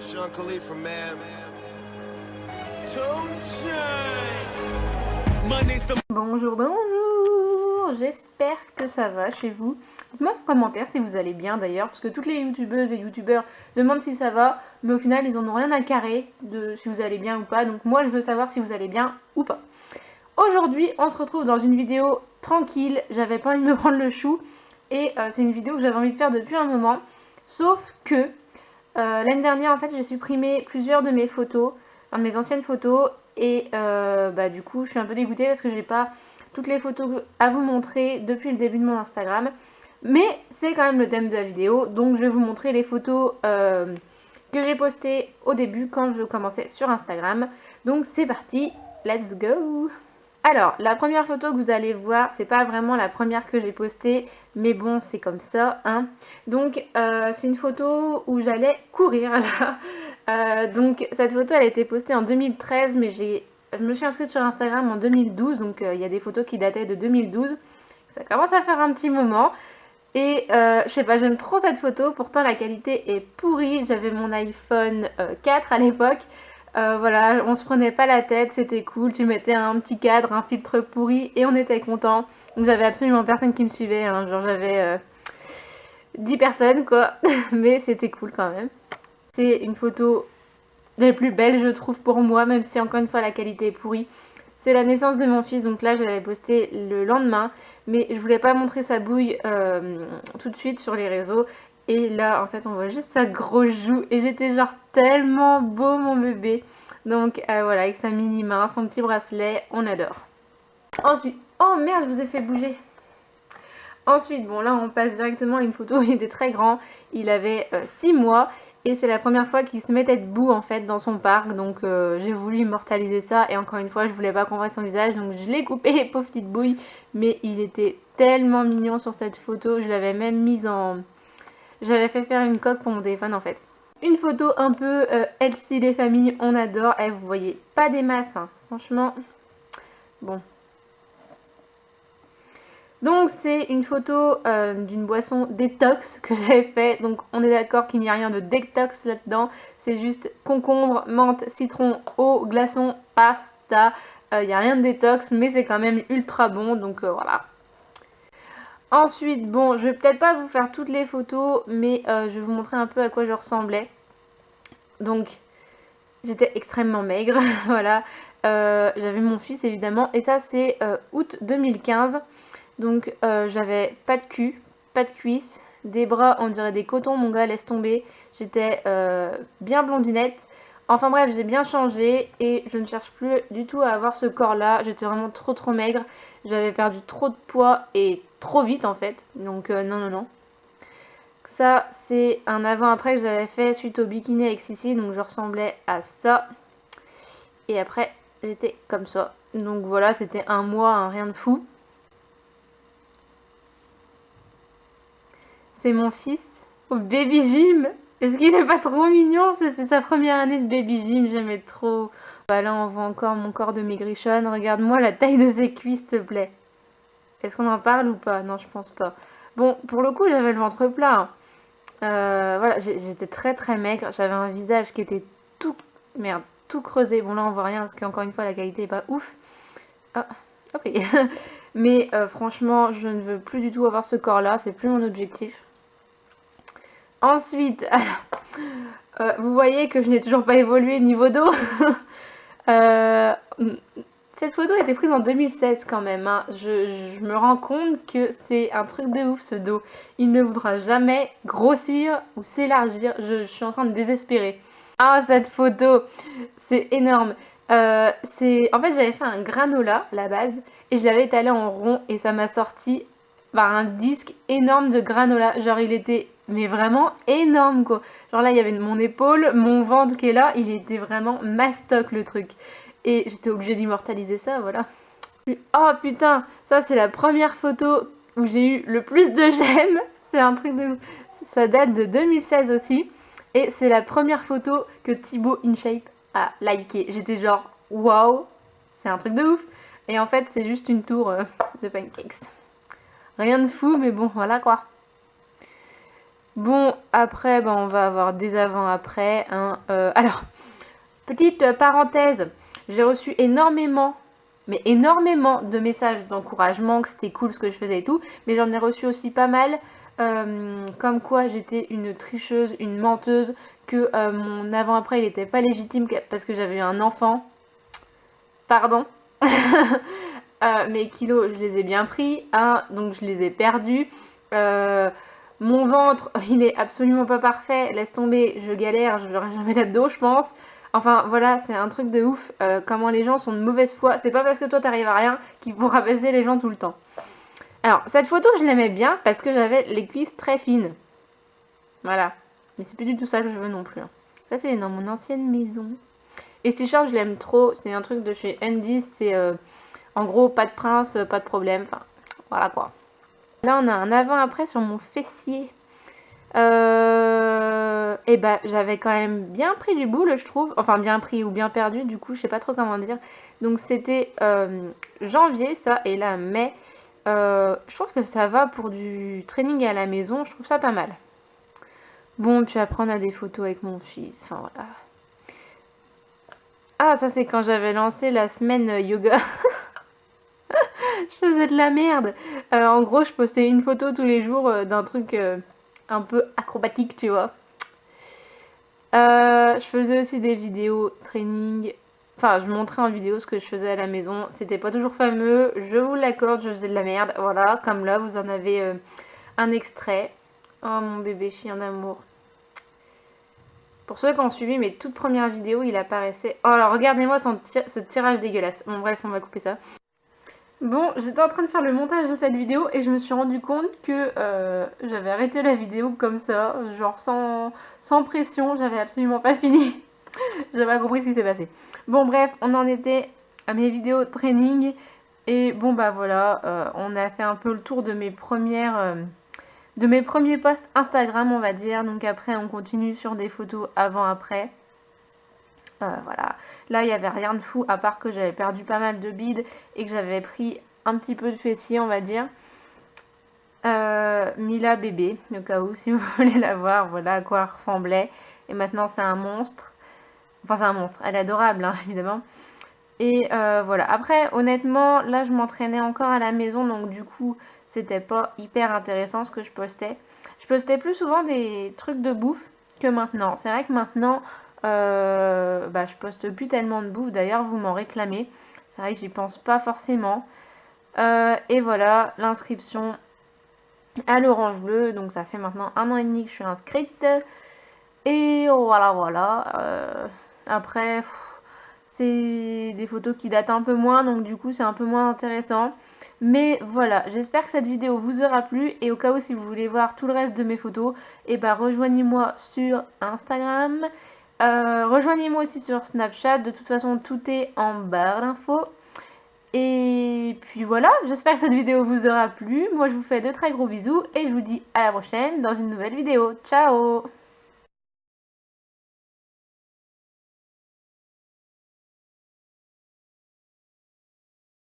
Sean Khalifa, man. Bonjour, bonjour, j'espère que ça va chez vous. Dites-moi en commentaire si vous allez bien d'ailleurs, parce que toutes les youtubeuses et youtubeurs demandent si ça va, mais au final ils en ont rien à carrer de si vous allez bien ou pas, donc moi je veux savoir si vous allez bien ou pas. Aujourd'hui on se retrouve dans une vidéo tranquille, j'avais pas envie de me prendre le chou, et c'est une vidéo que j'avais envie de faire depuis un moment, sauf que l'année dernière en fait j'ai supprimé plusieurs de mes photos, de mes anciennes photos, et du coup je suis un peu dégoûtée parce que j'ai pas toutes les photos à vous montrer depuis le début de mon Instagram, mais c'est quand même le thème de la vidéo, donc je vais vous montrer les photos que j'ai postées au début quand je commençais sur Instagram. Donc c'est parti, let's go. Alors, la première photo que vous allez voir, c'est pas vraiment la première que j'ai postée, mais bon, c'est comme ça, hein. Donc, c'est une photo où j'allais courir, là. Donc, cette photo, elle a été postée en 2013, mais je me suis inscrite sur Instagram en 2012, donc il y a des photos qui dataient de 2012. Ça commence à faire un petit moment. Et je sais pas, j'aime trop cette photo, pourtant la qualité est pourrie. J'avais mon iPhone 4 à l'époque. Voilà, on se prenait pas la tête, c'était cool, tu mettais un petit cadre, un filtre pourri et on était content. Donc j'avais absolument personne qui me suivait, hein. Genre j'avais 10 personnes quoi, mais c'était cool quand même. C'est une photo des plus belles je trouve pour moi, même si encore une fois la qualité est pourrie. C'est la naissance de mon fils, donc là j'avais posté le lendemain, mais je voulais pas montrer sa bouille tout de suite sur les réseaux. Et là en fait on voit juste sa grosse joue et j'étais genre tellement beau mon bébé. Donc voilà, avec sa mini main, son petit bracelet, on adore. Ensuite, oh merde, je vous ai fait bouger. Ensuite, bon là on passe directement à une photo où il était très grand, il avait 6 mois et c'est la première fois qu'il se mettait debout en fait dans son parc, donc j'ai voulu immortaliser ça et encore une fois je voulais pas qu'on voit son visage, donc je l'ai coupé, pauvre petite bouille, mais il était tellement mignon sur cette photo, je l'avais même mise en... J'avais fait faire une coque pour mon téléphone en fait. Une photo un peu Elsie les familles, on adore, vous voyez pas des masses, hein. Franchement, bon. Donc c'est une photo d'une boisson détox que j'avais fait, donc on est d'accord qu'il n'y a rien de détox là-dedans, c'est juste concombre, menthe, citron, eau, glaçon, pasta, il n'y a rien de détox mais c'est quand même ultra bon, donc voilà. Ensuite, bon, je vais peut-être pas vous faire toutes les photos, mais je vais vous montrer un peu à quoi je ressemblais. Donc j'étais extrêmement maigre, voilà, j'avais mon fils évidemment, et ça c'est août 2015. Donc j'avais pas de cul, pas de cuisses, des bras on dirait des cotons, mon gars laisse tomber. J'étais bien blondinette. Enfin bref, j'ai bien changé et je ne cherche plus du tout à avoir ce corps là. J'étais vraiment trop maigre. J'avais perdu trop de poids et trop vite en fait. Donc non. Ça c'est un avant-après que j'avais fait suite au bikini avec Sissi. Donc je ressemblais à ça. Et après j'étais comme ça. Donc voilà, c'était un mois, hein, rien de fou. C'est mon fils au baby gym. Est-ce qu'il est pas trop mignon? C'est sa première année de baby gym, j'aimais trop. Bah là on voit encore mon corps de maigrichonne. Regarde-moi la taille de ses cuisses s'il te plaît. Est-ce qu'on en parle ou pas? Non, je pense pas. Bon, pour le coup j'avais le ventre plat, hein. Voilà, j'étais très maigre. J'avais un visage qui était tout... Merde, tout creusé. Bon là on voit rien parce qu'encore une fois la qualité est pas ouf. Ah, ok. Mais franchement je ne veux plus du tout avoir ce corps là. C'est plus mon objectif. Ensuite, alors, vous voyez que je n'ai toujours pas évolué niveau dos. Cette photo a été prise en 2016 quand même, hein. Je me rends compte que c'est un truc de ouf ce dos. Il ne voudra jamais grossir ou s'élargir. Je suis en train de désespérer. Ah, cette photo, c'est énorme. En fait, j'avais fait un granola à la base et je l'avais étalé en rond et ça m'a sorti un disque énorme de granola. Genre, il était mais vraiment énorme quoi. Genre là, il y avait mon épaule, mon ventre qui est là. Il était vraiment mastoc le truc. Et j'étais obligée d'immortaliser ça, voilà. Oh putain, ça c'est la première photo où j'ai eu le plus de j'aime. C'est un truc de... Ça date de 2016 aussi. Et c'est la première photo que Thibaut InShape a liké. J'étais genre, waouh, c'est un truc de ouf. Et en fait, c'est juste une tour de pancakes. Rien de fou, mais bon, voilà quoi. Bon, après, ben, on va avoir des avant-après. Hein. Alors, petite parenthèse, j'ai reçu énormément, mais énormément de messages d'encouragement, que c'était cool ce que je faisais et tout, mais j'en ai reçu aussi pas mal, comme quoi j'étais une tricheuse, une menteuse, que mon avant-après il n'était pas légitime parce que j'avais eu un enfant. Pardon. Mes kilos, je les ai bien pris, hein, donc je les ai perdus. Mon ventre, il est absolument pas parfait. Laisse tomber, je galère, je n'aurai jamais d'abdos, je pense. Enfin, voilà, c'est un truc de ouf. Comment les gens sont de mauvaise foi. C'est pas parce que toi t'arrives à rien qu'il faut rabaisser les gens tout le temps. Alors, cette photo, je l'aimais bien parce que j'avais les cuisses très fines. Voilà. Mais c'est plus du tout ça que je veux non plus. Hein. Ça, c'est dans mon ancienne maison. Et ce t-shirt, je l'aime trop. C'est un truc de chez Andy. C'est en gros, pas de prince, pas de problème. Enfin, voilà quoi. Là, on a un avant-après sur mon fessier. Et bah, j'avais quand même bien pris du boule, je trouve. Enfin, bien pris ou bien perdu, du coup, je sais pas trop comment dire. Donc, c'était janvier, ça. Et là, mai. Je trouve que ça va pour du training à la maison. Je trouve ça pas mal. Bon, puis après, on a des photos avec mon fils. Enfin, voilà. Ah, ça, c'est quand j'avais lancé la semaine yoga. Je faisais de la merde. En gros, je postais une photo tous les jours d'un truc un peu acrobatique, tu vois. Je faisais aussi des vidéos training. Enfin, je montrais en vidéo ce que je faisais à la maison. C'était pas toujours fameux, je vous l'accorde, je faisais de la merde. Voilà, comme là, vous en avez un extrait. Oh, mon bébé chien d'amour. Pour ceux qui ont suivi mes toutes premières vidéos, il apparaissait... Oh, alors regardez-moi ce tirage dégueulasse. Bon, bref, on va couper ça. Bon, j'étais en train de faire le montage de cette vidéo et je me suis rendu compte que j'avais arrêté la vidéo comme ça, genre sans pression, j'avais absolument pas fini. J'avais pas compris ce qui s'est passé. Bon bref, on en était à mes vidéos training et bon bah voilà, on a fait un peu le tour de mes premiers posts Instagram on va dire. Donc après on continue sur des photos avant-après. Voilà, là il n'y avait rien de fou à part que j'avais perdu pas mal de bides et que j'avais pris un petit peu de fessier on va dire. Mila bébé, au cas où si vous voulez la voir, voilà à quoi elle ressemblait. Et maintenant c'est un monstre. Enfin c'est un monstre, elle est adorable hein, évidemment. Et voilà, après honnêtement là je m'entraînais encore à la maison donc du coup c'était pas hyper intéressant ce que je postais. Je postais plus souvent des trucs de bouffe que maintenant. C'est vrai que maintenant je poste plus tellement de bouffe, d'ailleurs vous m'en réclamez. C'est vrai que j'y pense pas forcément. Et voilà, l'inscription à l'Orange Bleu, donc ça fait maintenant 1 an et demi que je suis inscrite. Et voilà. Après, c'est des photos qui datent un peu moins, donc du coup c'est un peu moins intéressant. Mais voilà, j'espère que cette vidéo vous aura plu. Et au cas où si vous voulez voir tout le reste de mes photos, et rejoignez-moi sur Instagram. Rejoignez-moi aussi sur Snapchat, de toute façon tout est en barre d'infos. Et puis voilà, j'espère que cette vidéo vous aura plu. Moi je vous fais de très gros bisous et je vous dis à la prochaine dans une nouvelle vidéo. Ciao!